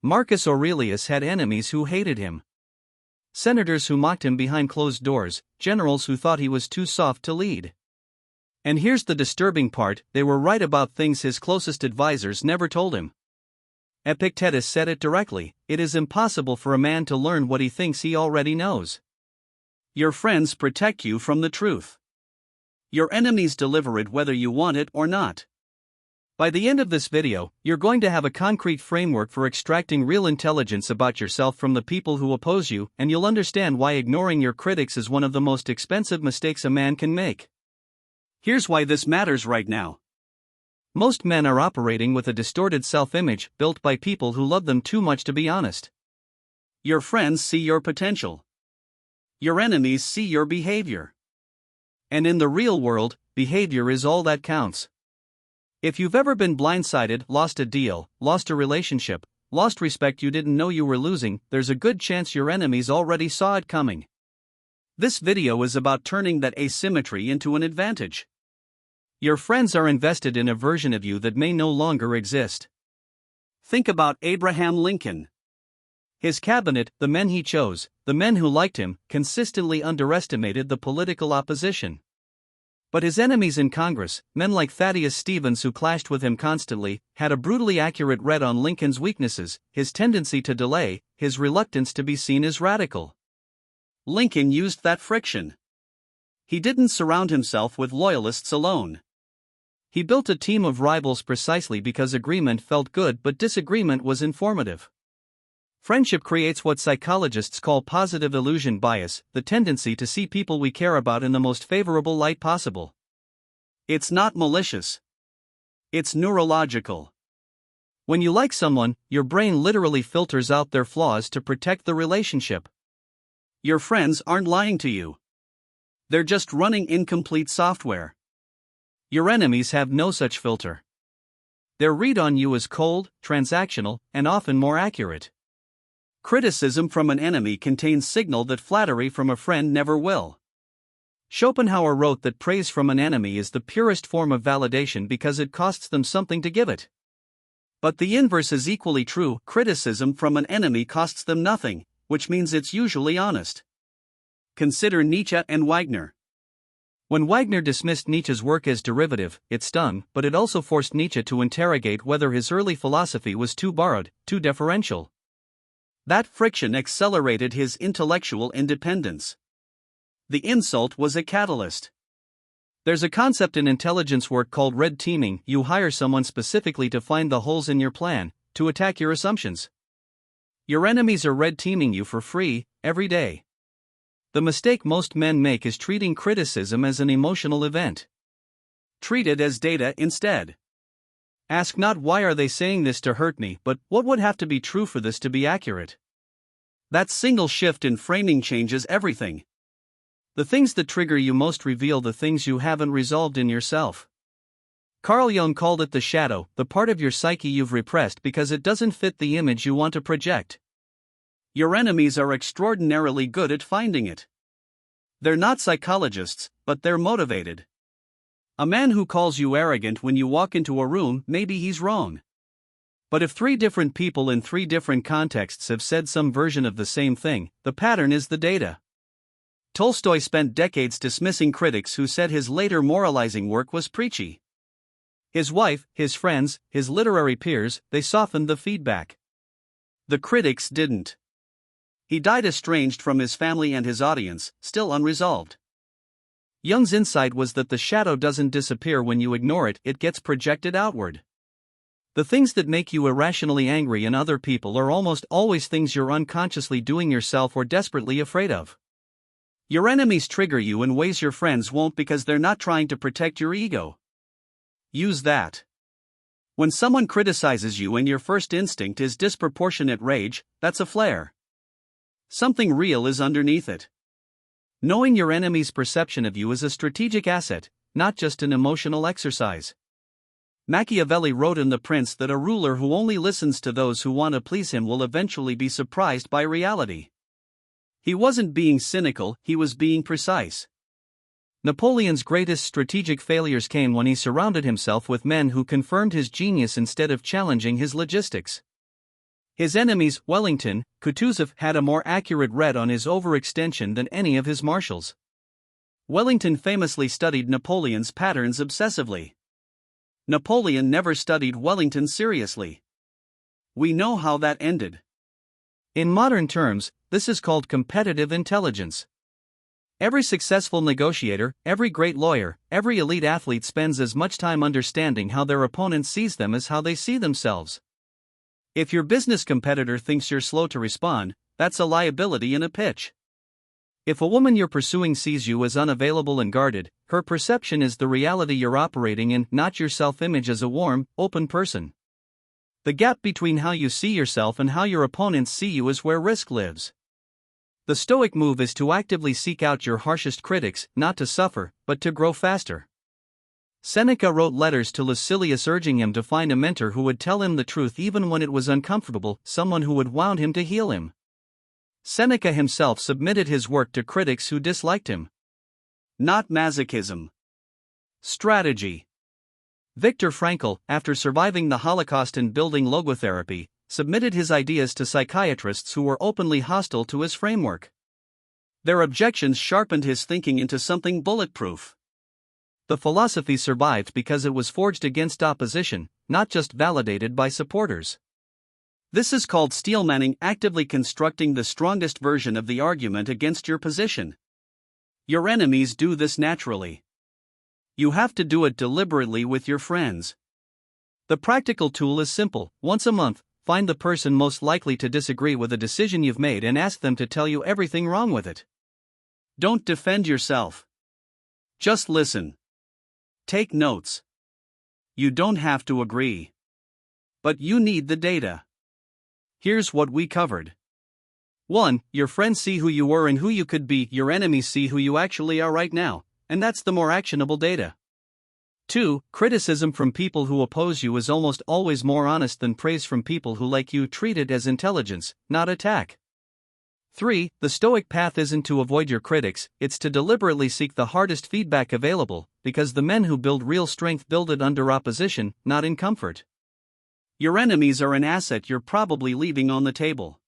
Marcus Aurelius had enemies who hated him. Senators who mocked him behind closed doors, generals who thought he was too soft to lead. And here's the disturbing part, they were right about things his closest advisors never told him. Epictetus said it directly, it is impossible for a man to learn what he thinks he already knows. Your friends protect you from the truth. Your enemies deliver it whether you want it or not. By the end of this video, you're going to have a concrete framework for extracting real intelligence about yourself from the people who oppose you, and you'll understand why ignoring your critics is one of the most expensive mistakes a man can make. Here's why this matters right now. Most men are operating with a distorted self-image built by people who love them too much to be honest. Your friends see your potential. Your enemies see your behavior. And in the real world, behavior is all that counts. If you've ever been blindsided, lost a deal, lost a relationship, lost respect you didn't know you were losing, there's a good chance your enemies already saw it coming. This video is about turning that asymmetry into an advantage. Your friends are invested in a version of you that may no longer exist. Think about Abraham Lincoln. His cabinet, the men he chose, the men who liked him, consistently underestimated the political opposition. But his enemies in Congress, men like Thaddeus Stevens who clashed with him constantly, had a brutally accurate read on Lincoln's weaknesses, his tendency to delay, his reluctance to be seen as radical. Lincoln used that friction. He didn't surround himself with loyalists alone. He built a team of rivals precisely because agreement felt good but disagreement was informative. Friendship creates what psychologists call positive illusion bias, the tendency to see people we care about in the most favorable light possible. It's not malicious. It's neurological. When you like someone, your brain literally filters out their flaws to protect the relationship. Your friends aren't lying to you. They're just running incomplete software. Your enemies have no such filter. Their read on you is cold, transactional, and often more accurate. Criticism from an enemy contains signal that flattery from a friend never will. Schopenhauer wrote that praise from an enemy is the purest form of validation because it costs them something to give it. But the inverse is equally true, criticism from an enemy costs them nothing, which means it's usually honest. Consider Nietzsche and Wagner. When Wagner dismissed Nietzsche's work as derivative, it stung, but it also forced Nietzsche to interrogate whether his early philosophy was too borrowed, too deferential. That friction accelerated his intellectual independence. The insult was a catalyst. There's a concept in intelligence work called red teaming. You hire someone specifically to find the holes in your plan, to attack your assumptions. Your enemies are red teaming you for free, every day. The mistake most men make is treating criticism as an emotional event. Treat it as data instead. Ask not why are they saying this to hurt me, but what would have to be true for this to be accurate? That single shift in framing changes everything. The things that trigger you most reveal the things you haven't resolved in yourself. Carl Jung called it the shadow, the part of your psyche you've repressed because it doesn't fit the image you want to project. Your enemies are extraordinarily good at finding it. They're not psychologists, but they're motivated. A man who calls you arrogant when you walk into a room, maybe he's wrong. But if 3 different people in 3 different contexts have said some version of the same thing, the pattern is the data. Tolstoy spent decades dismissing critics who said his later moralizing work was preachy. His wife, his friends, his literary peers, they softened the feedback. The critics didn't. He died estranged from his family and his audience, still unresolved. Jung's insight was that the shadow doesn't disappear when you ignore it, it gets projected outward. The things that make you irrationally angry in other people are almost always things you're unconsciously doing yourself or desperately afraid of. Your enemies trigger you in ways your friends won't because they're not trying to protect your ego. Use that. When someone criticizes you and your first instinct is disproportionate rage, that's a flare. Something real is underneath it. Knowing your enemy's perception of you is a strategic asset, not just an emotional exercise. Machiavelli wrote in The Prince that a ruler who only listens to those who want to please him will eventually be surprised by reality. He wasn't being cynical, he was being precise. Napoleon's greatest strategic failures came when he surrounded himself with men who confirmed his genius instead of challenging his logistics. His enemies, Wellington, Kutuzov, had a more accurate read on his overextension than any of his marshals. Wellington famously studied Napoleon's patterns obsessively. Napoleon never studied Wellington seriously. We know how that ended. In modern terms, this is called competitive intelligence. Every successful negotiator, every great lawyer, every elite athlete spends as much time understanding how their opponent sees them as how they see themselves. If your business competitor thinks you're slow to respond, that's a liability in a pitch. If a woman you're pursuing sees you as unavailable and guarded, her perception is the reality you're operating in, not your self-image as a warm, open person. The gap between how you see yourself and how your opponents see you is where risk lives. The Stoic move is to actively seek out your harshest critics, not to suffer, but to grow faster. Seneca wrote letters to Lucilius urging him to find a mentor who would tell him the truth even when it was uncomfortable, someone who would wound him to heal him. Seneca himself submitted his work to critics who disliked him. Not masochism. Strategy. Viktor Frankl, after surviving the Holocaust and building logotherapy, submitted his ideas to psychiatrists who were openly hostile to his framework. Their objections sharpened his thinking into something bulletproof. The philosophy survived because it was forged against opposition, not just validated by supporters. This is called steelmanning, actively constructing the strongest version of the argument against your position. Your enemies do this naturally. You have to do it deliberately with your friends. The practical tool is simple. Once a month, find the person most likely to disagree with a decision you've made and ask them to tell you everything wrong with it. Don't defend yourself. Just listen. Take notes. You don't have to agree. But you need the data. Here's what we covered. 1. Your friends see who you were and who you could be, your enemies see who you actually are right now, and that's the more actionable data. 2. Criticism from people who oppose you is almost always more honest than praise from people who like you. Treat it as intelligence, not attack. 3. The Stoic path isn't to avoid your critics, it's to deliberately seek the hardest feedback available, because the men who build real strength build it under opposition, not in comfort. Your enemies are an asset you're probably leaving on the table.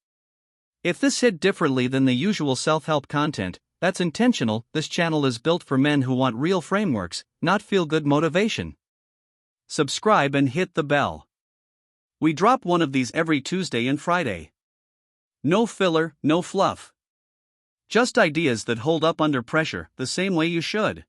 If this hit differently than the usual self-help content, that's intentional. This channel is built for men who want real frameworks, not feel-good motivation. Subscribe and hit the bell. We drop one of these every Tuesday and Friday. No filler, no fluff. Just ideas that hold up under pressure, the same way you should.